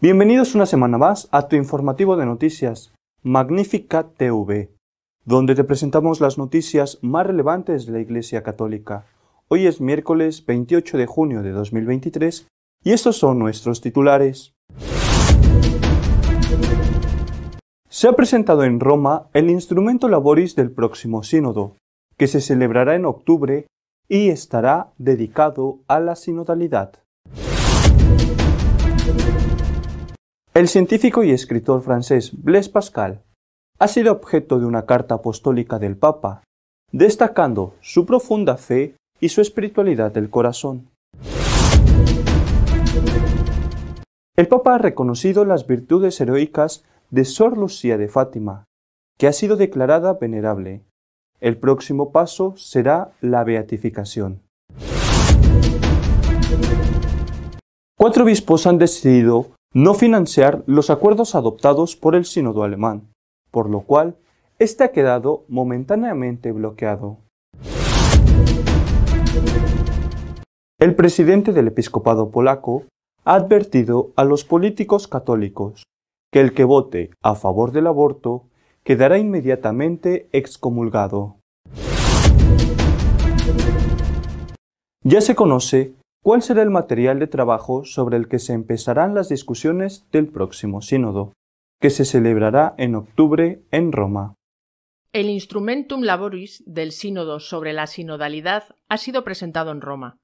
Bienvenidos una semana más a tu informativo de noticias, Magnífica TV, donde te presentamos las noticias más relevantes de la Iglesia Católica. Hoy es miércoles 28 de junio de 2023 y estos son nuestros titulares. Se ha presentado en Roma el Instrumento Laboris del próximo sínodo, que se celebrará en octubre y estará dedicado a la sinodalidad. El científico y escritor francés Blaise Pascal ha sido objeto de una carta apostólica del Papa, destacando su profunda fe y su espiritualidad del corazón. El Papa ha reconocido las virtudes heroicas de Sor Lucía de Fátima, que ha sido declarada venerable. El próximo paso será la beatificación. 4 obispos han decidido no financiar los acuerdos adoptados por el sínodo alemán, por lo cual este ha quedado momentáneamente bloqueado. El presidente del episcopado polaco ha advertido a los políticos católicos que el que vote a favor del aborto quedará inmediatamente excomulgado. Ya se conoce ¿cuál será el material de trabajo sobre el que se empezarán las discusiones del próximo sínodo, que se celebrará en octubre en Roma? El Instrumentum Laboris del sínodo sobre la sinodalidad ha sido presentado en Roma.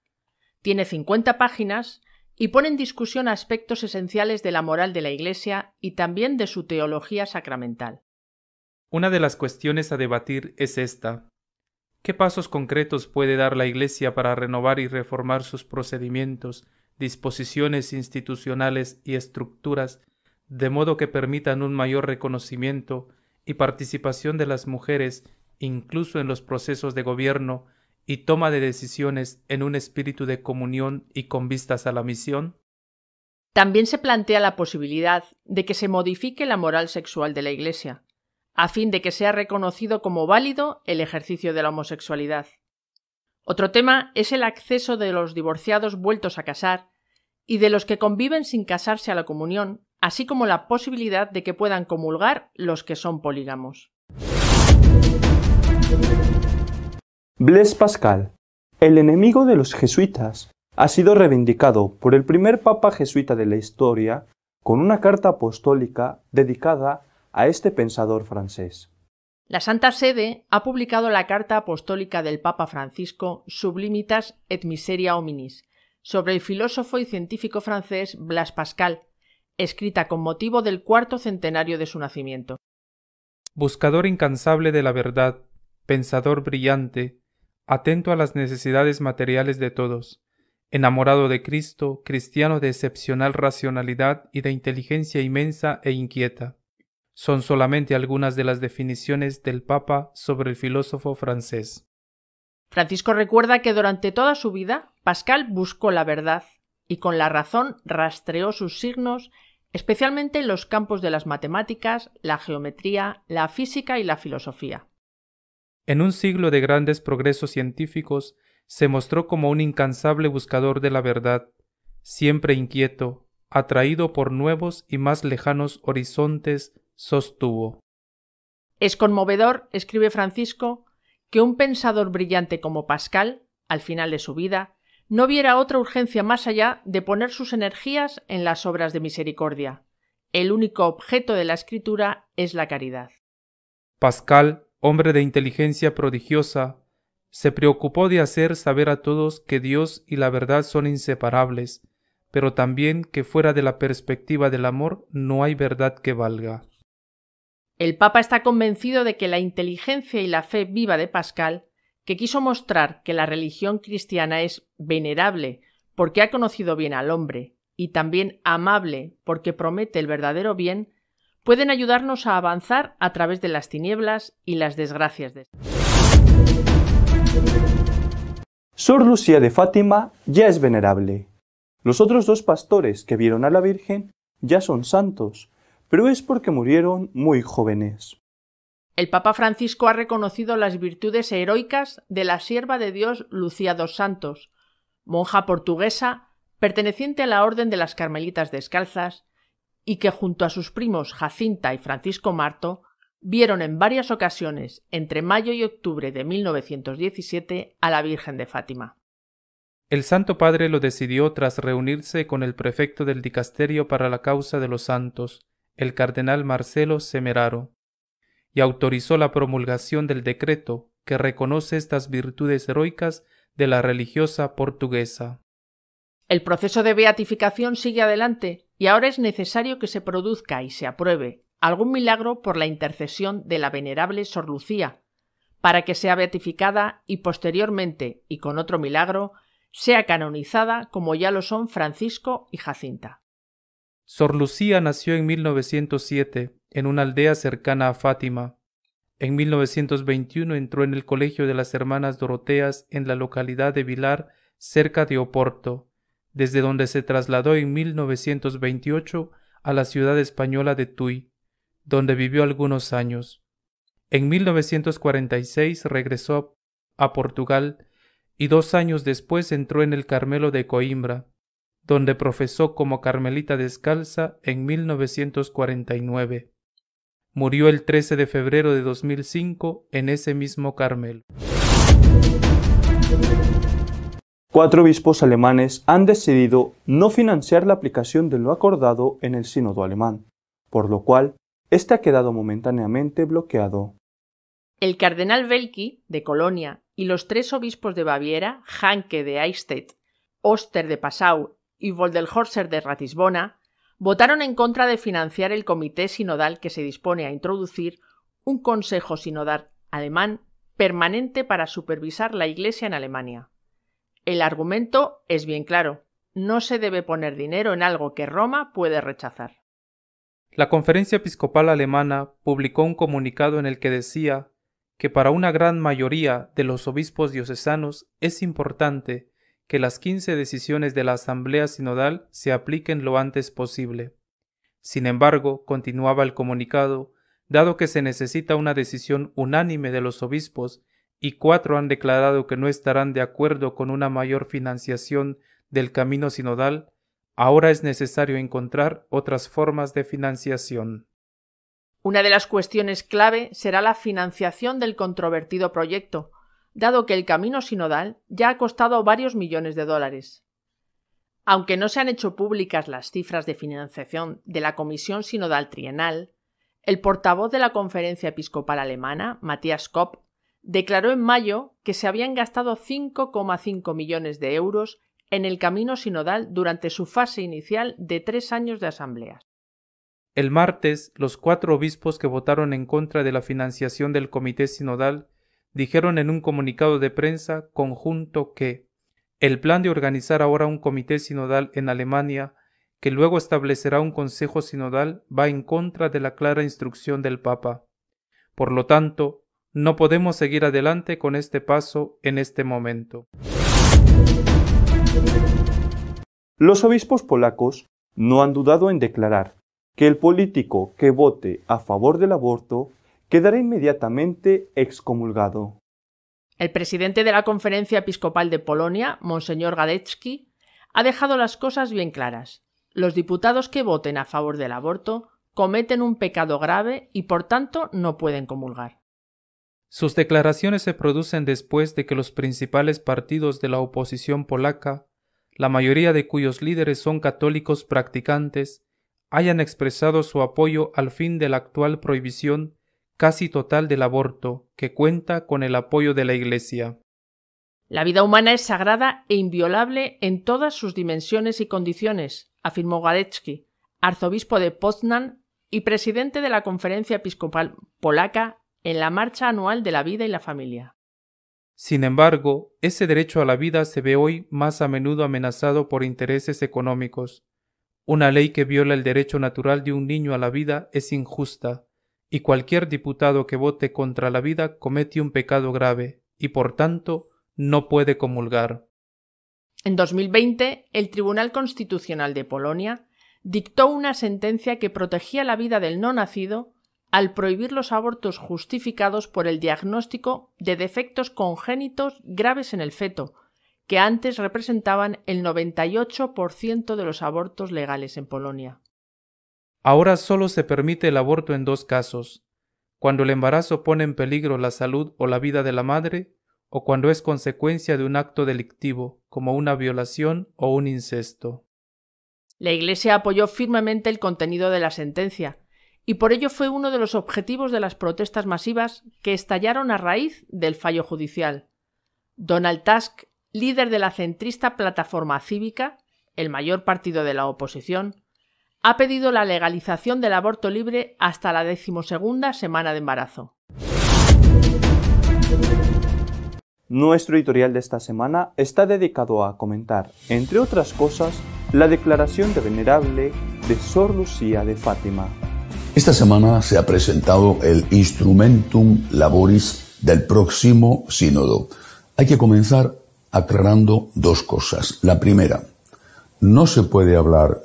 Tiene 50 páginas y pone en discusión aspectos esenciales de la moral de la Iglesia y también de su teología sacramental. Una de las cuestiones a debatir es esta. ¿Qué pasos concretos puede dar la Iglesia para renovar y reformar sus procedimientos, disposiciones institucionales y estructuras, de modo que permitan un mayor reconocimiento y participación de las mujeres, incluso en los procesos de gobierno y toma de decisiones en un espíritu de comunión y con vistas a la misión? También se plantea la posibilidad de que se modifique la moral sexual de la Iglesia, a fin de que sea reconocido como válido el ejercicio de la homosexualidad. Otro tema es el acceso de los divorciados vueltos a casar y de los que conviven sin casarse a la comunión, así como la posibilidad de que puedan comulgar los que son polígamos. Blaise Pascal, el enemigo de los jesuitas, ha sido reivindicado por el primer papa jesuita de la historia con una carta apostólica dedicada a este pensador francés. La Santa Sede ha publicado la carta apostólica del Papa Francisco Sublimitas et Miseria Hominis sobre el filósofo y científico francés Blaise Pascal, escrita con motivo del 4º centenario de su nacimiento. Buscador incansable de la verdad, pensador brillante, atento a las necesidades materiales de todos, enamorado de Cristo, cristiano de excepcional racionalidad y de inteligencia inmensa e inquieta. Son solamente algunas de las definiciones del Papa sobre el filósofo francés. Francisco recuerda que durante toda su vida Pascal buscó la verdad y con la razón rastreó sus signos, especialmente en los campos de las matemáticas, la geometría, la física y la filosofía. En un siglo de grandes progresos científicos, se mostró como un incansable buscador de la verdad, siempre inquieto, atraído por nuevos y más lejanos horizontes, sostuvo. Es conmovedor, escribe Francisco, que un pensador brillante como Pascal, al final de su vida, no viera otra urgencia más allá de poner sus energías en las obras de misericordia. El único objeto de la escritura es la caridad. Pascal, hombre de inteligencia prodigiosa, se preocupó de hacer saber a todos que Dios y la verdad son inseparables, pero también que fuera de la perspectiva del amor no hay verdad que valga. El Papa está convencido de que la inteligencia y la fe viva de Pascal, que quiso mostrar que la religión cristiana es venerable porque ha conocido bien al hombre y también amable porque promete el verdadero bien, pueden ayudarnos a avanzar a través de las tinieblas y las desgracias de Sor Lucía de Fátima ya es venerable. Los otros 2 pastores que vieron a la Virgen ya son santos, pero es porque murieron muy jóvenes. el Papa Francisco ha reconocido las virtudes heroicas de la sierva de Dios Lucía dos Santos, monja portuguesa perteneciente a la Orden de las Carmelitas Descalzas, y que junto a sus primos Jacinta y Francisco Marto vieron en varias ocasiones entre mayo y octubre de 1917 a la Virgen de Fátima. El Santo Padre lo decidió tras reunirse con el prefecto del dicasterio para la causa de los santos, el cardenal Marcelo Semeraro, y autorizó la promulgación del decreto que reconoce estas virtudes heroicas de la religiosa portuguesa. El proceso de beatificación sigue adelante y ahora es necesario que se produzca y se apruebe algún milagro por la intercesión de la venerable Sor Lucía, para que sea beatificada y posteriormente, y con otro milagro, sea canonizada como ya lo son Francisco y Jacinta. Sor Lucía nació en 1907 en una aldea cercana a Fátima. En 1921 entró en el Colegio de las Hermanas Doroteas en la localidad de Vilar, cerca de Oporto, desde donde se trasladó en 1928 a la ciudad española de Tui, donde vivió algunos años. En 1946 regresó a Portugal y 2 años después entró en el Carmelo de Coimbra, donde profesó como carmelita descalza en 1949. Murió el 13 de febrero de 2005 en ese mismo Carmelo. 4 obispos alemanes han decidido no financiar la aplicación de lo acordado en el sínodo alemán, por lo cual este ha quedado momentáneamente bloqueado. El cardenal Welki, de Colonia, y los 3 obispos de Baviera, Hanke de Eichstätt, Oster de Passau y Voldelhorser de Ratisbona, votaron en contra de financiar el comité sinodal que se dispone a introducir un consejo sinodal alemán permanente para supervisar la Iglesia en Alemania. El argumento es bien claro: no se debe poner dinero en algo que Roma puede rechazar. La Conferencia Episcopal Alemana publicó un comunicado en el que decía que para una gran mayoría de los obispos diocesanos es importante que las 15 decisiones de la Asamblea Sinodal se apliquen lo antes posible. Sin embargo, continuaba el comunicado, dado que se necesita una decisión unánime de los obispos y 4 han declarado que no estarán de acuerdo con una mayor financiación del camino sinodal, ahora es necesario encontrar otras formas de financiación. Una de las cuestiones clave será la financiación del controvertido proyecto, dado que el camino sinodal ya ha costado varios millones de dólares. Aunque no se han hecho públicas las cifras de financiación de la Comisión Sinodal Trienal, el portavoz de la Conferencia Episcopal Alemana, Matthias Kopp, declaró en mayo que se habían gastado 5,5 millones de euros en el camino sinodal durante su fase inicial de 3 años de asambleas. El martes, los 4 obispos que votaron en contra de la financiación del comité sinodal dijeron en un comunicado de prensa conjunto que el plan de organizar ahora un comité sinodal en Alemania, que luego establecerá un consejo sinodal, va en contra de la clara instrucción del Papa. Por lo tanto, no podemos seguir adelante con este paso en este momento. Los obispos polacos no han dudado en declarar que el político que vote a favor del aborto quedará inmediatamente excomulgado. El presidente de la Conferencia Episcopal de Polonia, Monseñor Gadecki, ha dejado las cosas bien claras. Los diputados que voten a favor del aborto cometen un pecado grave y por tanto no pueden comulgar. Sus declaraciones se producen después de que los principales partidos de la oposición polaca, la mayoría de cuyos líderes son católicos practicantes, hayan expresado su apoyo al fin de la actual prohibición casi total del aborto, que cuenta con el apoyo de la Iglesia. La vida humana es sagrada e inviolable en todas sus dimensiones y condiciones, afirmó Gadecki, arzobispo de Poznań y presidente de la Conferencia Episcopal Polaca en la Marcha Anual de la Vida y la Familia. Sin embargo, ese derecho a la vida se ve hoy más a menudo amenazado por intereses económicos. Una ley que viola el derecho natural de un niño a la vida es injusta, y cualquier diputado que vote contra la vida comete un pecado grave, y por tanto no puede comulgar. En 2020, el Tribunal Constitucional de Polonia dictó una sentencia que protegía la vida del no nacido al prohibir los abortos justificados por el diagnóstico de defectos congénitos graves en el feto, que antes representaban el 98% de los abortos legales en Polonia. Ahora solo se permite el aborto en 2 casos: cuando el embarazo pone en peligro la salud o la vida de la madre, o cuando es consecuencia de un acto delictivo, como una violación o un incesto. La Iglesia apoyó firmemente el contenido de la sentencia, y por ello fue uno de los objetivos de las protestas masivas que estallaron a raíz del fallo judicial. Donald Tusk, líder de la centrista Plataforma Cívica, el mayor partido de la oposición, ha pedido la legalización del aborto libre hasta la 12ª semana de embarazo. Nuestro editorial de esta semana está dedicado a comentar, entre otras cosas, la declaración de venerable de Sor Lucía de Fátima. Esta semana se ha presentado el Instrumentum Laboris del próximo sínodo. Hay que comenzar aclarando 2 cosas. La primera, no se puede hablar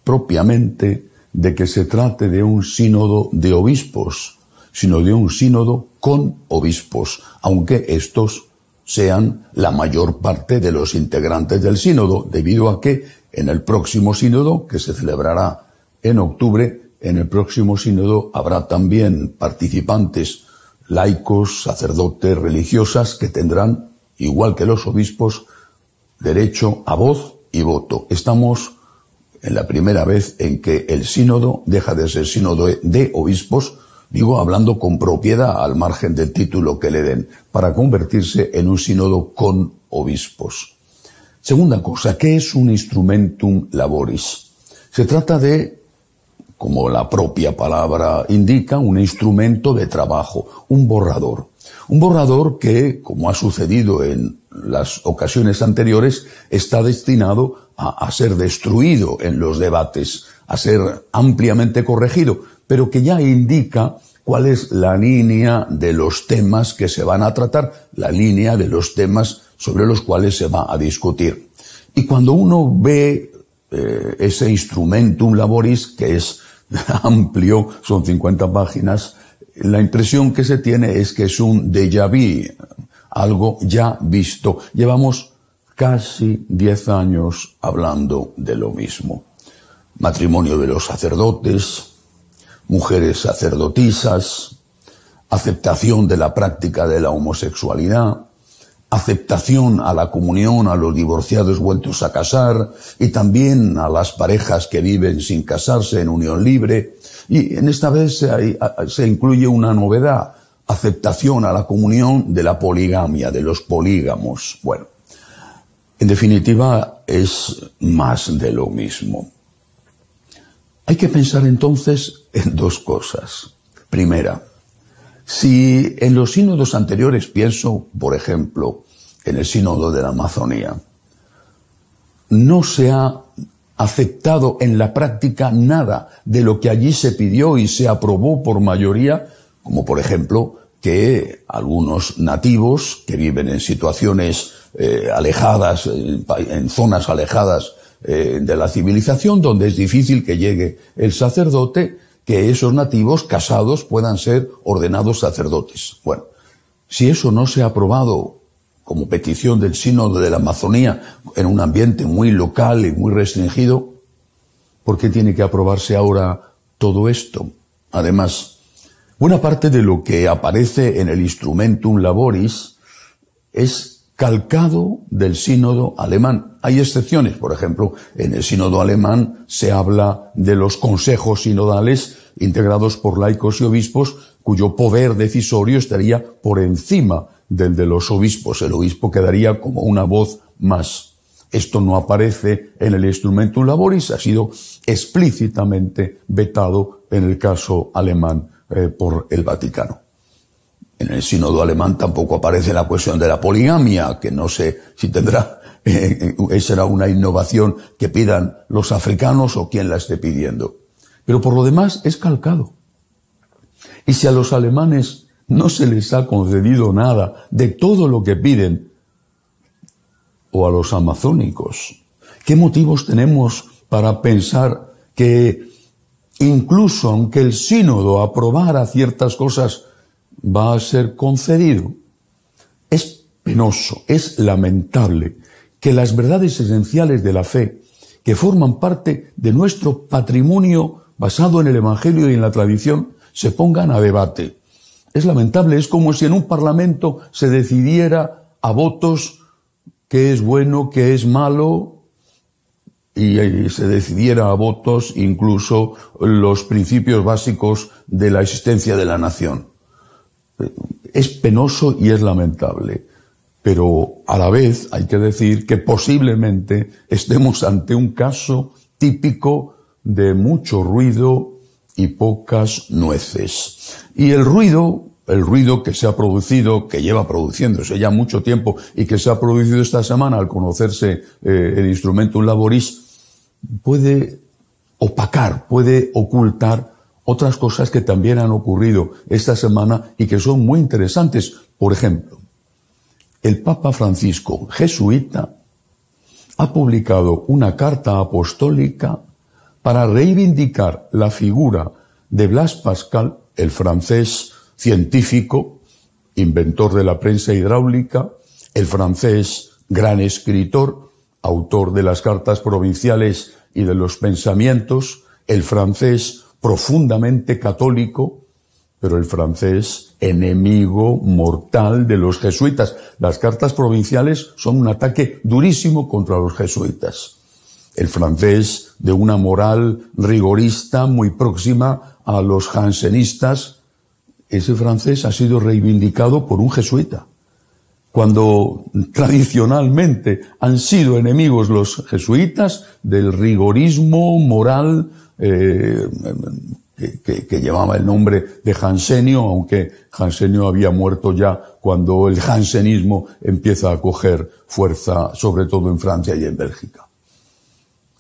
propiamente de que se trate de un sínodo de obispos, sino de un sínodo con obispos, aunque estos sean la mayor parte de los integrantes del sínodo, debido a que en el próximo sínodo, que se celebrará en octubre, en el próximo sínodo habrá también participantes laicos, sacerdotes, religiosas, que tendrán, igual que los obispos, derecho a voz y voto. Estamos en la primera vez en que el sínodo deja de ser sínodo de obispos, digo, hablando con propiedad al margen del título que le den, para convertirse en un sínodo con obispos. Segunda cosa, ¿qué es un instrumentum laboris? Se trata de, como la propia palabra indica, un instrumento de trabajo, un borrador. Un borrador que, como ha sucedido en las ocasiones anteriores, está destinado a ser destruido en los debates, a ser ampliamente corregido, pero que ya indica cuál es la línea de los temas que se van a tratar, la línea de los temas sobre los cuales se va a discutir. Y cuando uno ve ese instrumentum laboris, que es amplio, son 50 páginas, la impresión que se tiene es que es un déjà vu, algo ya visto. Llevamos casi 10 años hablando de lo mismo. Matrimonio de los sacerdotes, mujeres sacerdotisas, aceptación de la práctica de la homosexualidad, aceptación a la comunión a los divorciados vueltos a casar y también a las parejas que viven sin casarse en unión libre. Y en esta vez se incluye una novedad, aceptación a la comunión de la poligamia, de los polígamos. Bueno, en definitiva es más de lo mismo. Hay que pensar entonces en 2 cosas. Primera, si en los sínodos anteriores, pienso, por ejemplo, en el sínodo de la Amazonía, no se ha aceptado en la práctica nada de lo que allí se pidió y se aprobó por mayoría, como por ejemplo que algunos nativos que viven en situaciones alejadas, en zonas alejadas de la civilización, donde es difícil que llegue el sacerdote, que esos nativos casados puedan ser ordenados sacerdotes. Bueno, si eso no se ha aprobado como petición del sínodo de la Amazonía en un ambiente muy local y muy restringido, ¿por qué tiene que aprobarse ahora todo esto? Además, buena parte de lo que aparece en el Instrumentum Laboris es calcado del sínodo alemán. Hay excepciones, por ejemplo, en el sínodo alemán se habla de los consejos sinodales integrados por laicos y obispos, cuyo poder decisorio estaría por encima del de los obispos. El obispo quedaría como una voz más. Esto no aparece en el Instrumentum Laboris, ha sido explícitamente vetado en el caso alemán por el Vaticano. En el sínodo alemán tampoco aparece la cuestión de la poligamia, que no sé si tendrá, será una innovación que pidan los africanos o quien la esté pidiendo. Pero por lo demás es calcado. Y si a los alemanes no se les ha concedido nada de todo lo que piden, o a los amazónicos, ¿qué motivos tenemos para pensar que incluso aunque el sínodo aprobara ciertas cosas, va a ser concedido. Es penoso, es lamentable que las verdades esenciales de la fe, que forman parte de nuestro patrimonio basado en el Evangelio y en la tradición, se pongan a debate. Es lamentable, es como si en un parlamento se decidiera a votos qué es bueno, qué es malo, y se decidiera a votos incluso los principios básicos de la existencia de la nación. Es penoso y es lamentable, pero a la vez hay que decir que posiblemente estemos ante un caso típico de mucho ruido y pocas nueces. Y el ruido que se ha producido, que lleva produciéndose ya mucho tiempo y que se ha producido esta semana al conocerse el Instrumentum Laboris, puede opacar, puede ocultar otras cosas que también han ocurrido esta semana y que son muy interesantes. Por ejemplo, el Papa Francisco, jesuita, ha publicado una carta apostólica para reivindicar la figura de Blaise Pascal, el francés científico, inventor de la prensa hidráulica, el francés gran escritor, autor de las cartas provinciales y de los pensamientos, el francés profundamente católico, pero el francés enemigo mortal de los jesuitas. Las cartas provinciales son un ataque durísimo contra los jesuitas. El francés de una moral rigorista muy próxima a los jansenistas, ese francés ha sido reivindicado por un jesuita. Cuando tradicionalmente han sido enemigos los jesuitas del rigorismo moral que llevaba el nombre de Jansenio, aunque Jansenio había muerto ya cuando el jansenismo empieza a coger fuerza, sobre todo en Francia y en Bélgica.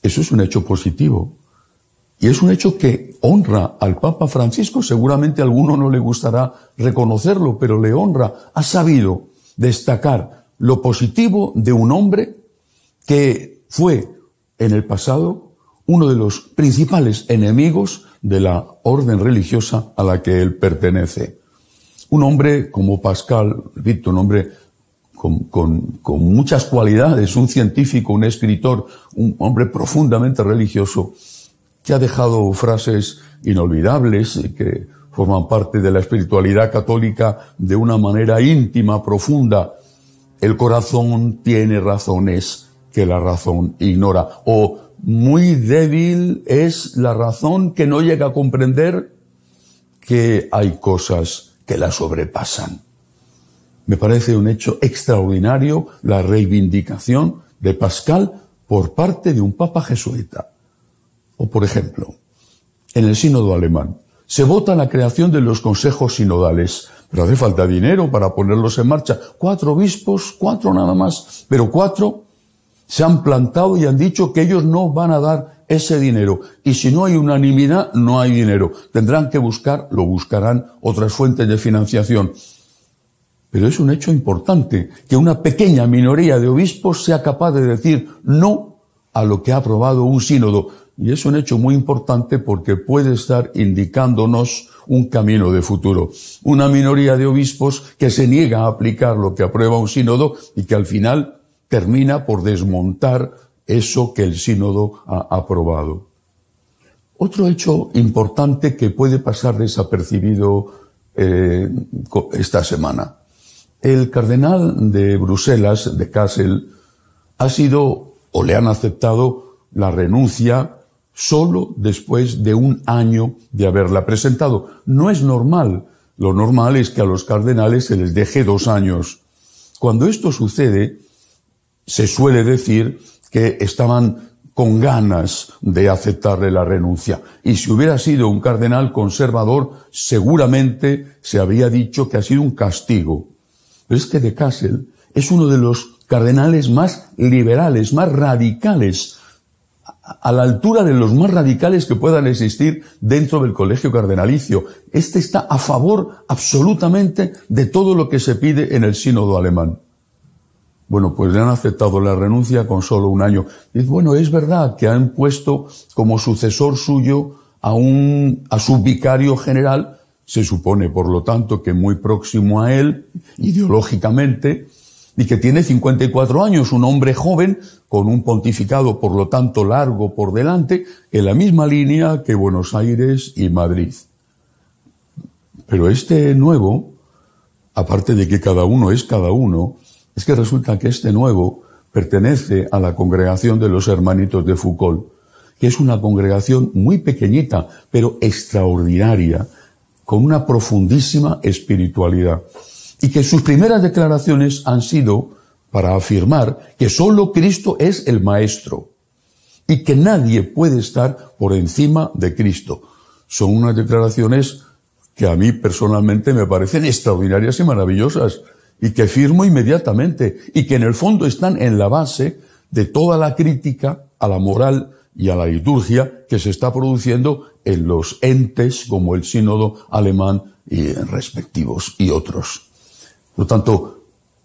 Eso es un hecho positivo. Y es un hecho que honra al Papa Francisco. Seguramente a alguno no le gustará reconocerlo, pero le honra. Ha sabido destacar lo positivo de un hombre que fue en el pasado uno de los principales enemigos de la orden religiosa a la que él pertenece. Un hombre como Pascal, repito, un hombre con muchas cualidades, un científico, un escritor, un hombre profundamente religioso, que ha dejado frases inolvidables y que forman parte de la espiritualidad católica de una manera íntima, profunda. El corazón tiene razones que la razón ignora. O muy débil es la razón que no llega a comprender que hay cosas que la sobrepasan. Me parece un hecho extraordinario la reivindicación de Pascal por parte de un papa jesuita. O, por ejemplo, en el sínodo alemán se vota la creación de los consejos sinodales, pero hace falta dinero para ponerlos en marcha. 4 obispos, 4 nada más, pero 4 se han plantado y han dicho que ellos no van a dar ese dinero. Y si no hay unanimidad, no hay dinero. Tendrán que buscarán otras fuentes de financiación. Pero es un hecho importante que una pequeña minoría de obispos sea capaz de decir no a lo que ha aprobado un sínodo. Y es un hecho muy importante porque puede estar indicándonos un camino de futuro. Una minoría de obispos que se niega a aplicar lo que aprueba un sínodo y que al final termina por desmontar eso que el sínodo ha aprobado. Otro hecho importante que puede pasar desapercibido esta semana. El cardenal de Bruselas, de Kassel, ha sido o le han aceptado la renuncia solo después de 1 año de haberla presentado. No es normal. Lo normal es que a los cardenales se les deje 2 años. Cuando esto sucede, se suele decir que estaban con ganas de aceptarle la renuncia. Y si hubiera sido un cardenal conservador, seguramente se habría dicho que ha sido un castigo. Pero es que de Kassel es uno de los cardenales más liberales, más radicales, a la altura de los más radicales que puedan existir dentro del colegio cardenalicio. Este está a favor absolutamente de todo lo que se pide en el sínodo alemán. Bueno, pues le han aceptado la renuncia con solo 1 año. Y bueno, es verdad que han puesto como sucesor suyo a su vicario general, se supone, por lo tanto, que muy próximo a él, ideológicamente, y que tiene 54 años, un hombre joven, con un pontificado, por lo tanto, largo por delante, en la misma línea que Buenos Aires y Madrid. Pero este nuevo, aparte de que cada uno es cada uno, es que resulta que este nuevo pertenece a la congregación de los hermanitos de Foucault, que es una congregación muy pequeñita, pero extraordinaria, con una profundísima espiritualidad. Y que sus primeras declaraciones han sido para afirmar que solo Cristo es el Maestro y que nadie puede estar por encima de Cristo. Son unas declaraciones que a mí personalmente me parecen extraordinarias y maravillosas y que firmo inmediatamente y que en el fondo están en la base de toda la crítica a la moral y a la liturgia que se está produciendo en los entes como el Sínodo alemán y respectivos y otros. Por lo tanto,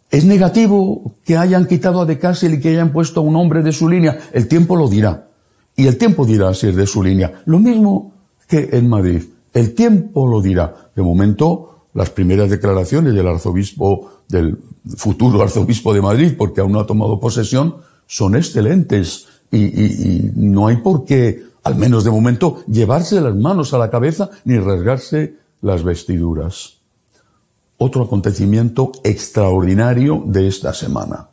¿es negativo que hayan quitado a De Castell y que hayan puesto a un hombre de su línea? El tiempo lo dirá. Y el tiempo dirá si es de su línea. Lo mismo que en Madrid. El tiempo lo dirá. De momento, las primeras declaraciones del futuro arzobispo de Madrid, porque aún no ha tomado posesión, son excelentes. Y no hay por qué, al menos de momento, llevarse las manos a la cabeza ni rasgarse las vestiduras. Otro acontecimiento extraordinario de esta semana.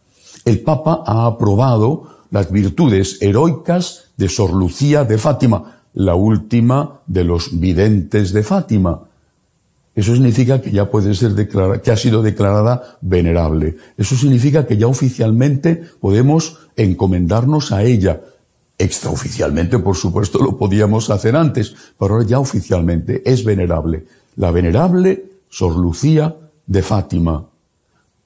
El Papa ha aprobado las virtudes heroicas de Sor Lucía de Fátima, la última de los videntes de Fátima. Eso significa que ya puede ser que ha sido declarada venerable. Eso significa que ya oficialmente podemos encomendarnos a ella. Extraoficialmente, por supuesto, lo podíamos hacer antes, pero ahora ya oficialmente es venerable. La venerable Sor Lucía de Fátima.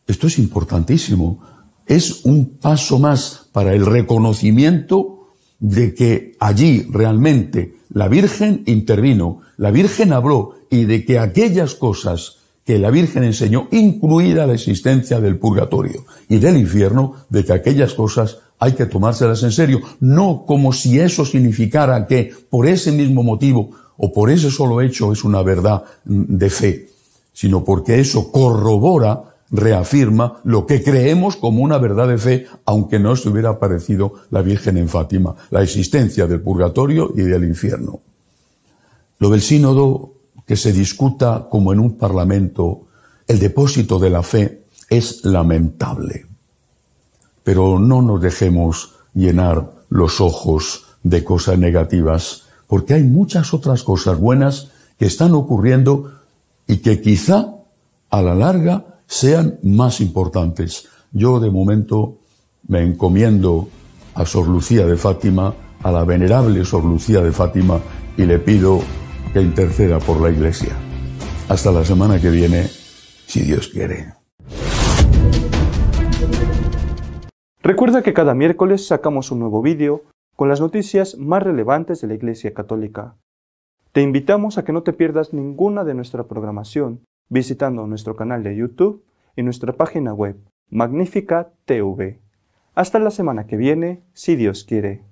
Esto es importantísimo. Es un paso más para el reconocimiento de que allí realmente la Virgen intervino, la Virgen habló y de que aquellas cosas que la Virgen enseñó, incluida la existencia del purgatorio y del infierno, de que aquellas cosas hay que tomárselas en serio, no como si eso significara que por ese mismo motivo o por ese solo hecho es una verdad de fe, sino porque eso corrobora, reafirma lo que creemos como una verdad de fe, aunque no se hubiera aparecido la Virgen en Fátima, la existencia del purgatorio y del infierno. Lo del sínodo, que se discuta como en un parlamento, el depósito de la fe, es lamentable. Pero no nos dejemos llenar los ojos de cosas negativas, porque hay muchas otras cosas buenas que están ocurriendo y que quizá a la larga sean más importantes. Yo de momento me encomiendo a Sor Lucía de Fátima, a la venerable Sor Lucía de Fátima, y le pido que interceda por la Iglesia. Hasta la semana que viene, si Dios quiere. Recuerda que cada miércoles sacamos un nuevo vídeo con las noticias más relevantes de la Iglesia Católica. Te invitamos a que no te pierdas ninguna de nuestra programación visitando nuestro canal de YouTube y nuestra página web Magnificat TV. Hasta la semana que viene, si Dios quiere.